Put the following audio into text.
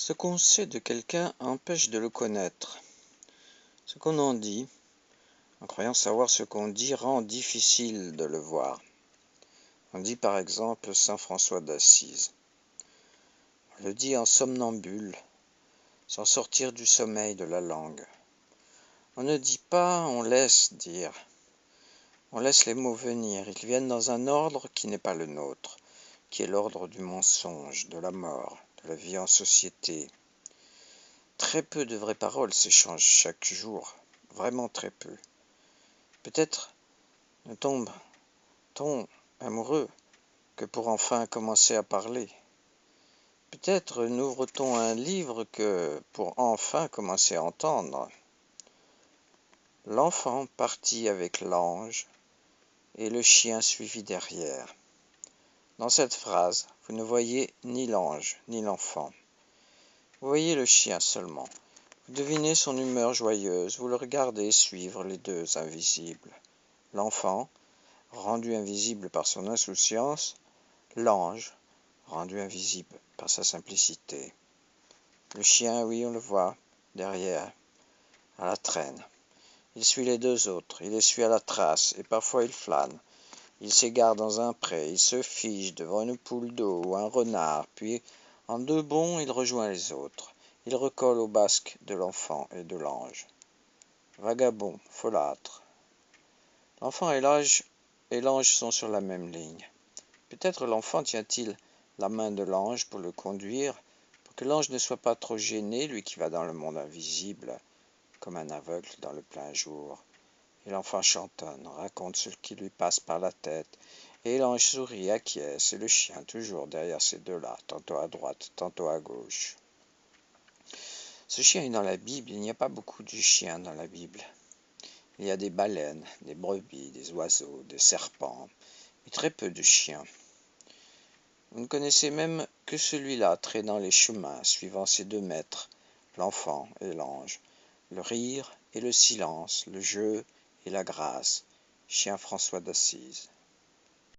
Ce qu'on sait de quelqu'un empêche de le connaître. Ce qu'on en dit, en croyant savoir ce qu'on dit, rend difficile de le voir. On dit par exemple Saint François d'Assise. On le dit en somnambule, sans sortir du sommeil de la langue. On ne dit pas, on laisse dire. On laisse les mots venir, ils viennent dans un ordre qui n'est pas le nôtre, qui est l'ordre du mensonge, de la mort, de la vie en société. Très peu de vraies paroles s'échangent chaque jour, vraiment très peu. Peut-être ne tombe-t-on amoureux que pour enfin commencer à parler. Peut-être n'ouvre-t-on un livre que pour enfin commencer à entendre. L'enfant partit avec l'ange et le chien suivit derrière. Dans cette phrase, vous ne voyez ni l'ange ni l'enfant. Vous voyez le chien seulement. Vous devinez son humeur joyeuse, vous le regardez suivre les deux invisibles. L'enfant, rendu invisible par son insouciance, l'ange, rendu invisible par sa simplicité. Le chien, oui, on le voit, derrière, à la traîne. Il suit les deux autres, il les suit à la trace, et parfois il flâne. Il s'égare dans un pré, il se fige devant une poule d'eau ou un renard, puis, en deux bonds, il rejoint les autres. Il recolle au basque de l'enfant et de l'ange. Vagabond, folâtre. L'enfant et l'ange sont sur la même ligne. Peut-être l'enfant tient-il la main de l'ange pour le conduire, pour que l'ange ne soit pas trop gêné, lui qui va dans le monde invisible, comme un aveugle dans le plein jour. Et l'enfant chantonne, raconte ce qui lui passe par la tête, et l'ange sourit, acquiesce, et le chien toujours derrière ces deux-là, tantôt à droite, tantôt à gauche. Ce chien est dans la Bible, il n'y a pas beaucoup de chiens dans la Bible. Il y a des baleines, des brebis, des oiseaux, des serpents, mais très peu de chiens. Vous ne connaissez même que celui-là traînant les chemins, suivant ses deux maîtres, l'enfant et l'ange, le rire et le silence, le jeu et la grâce, chien François d'Assise.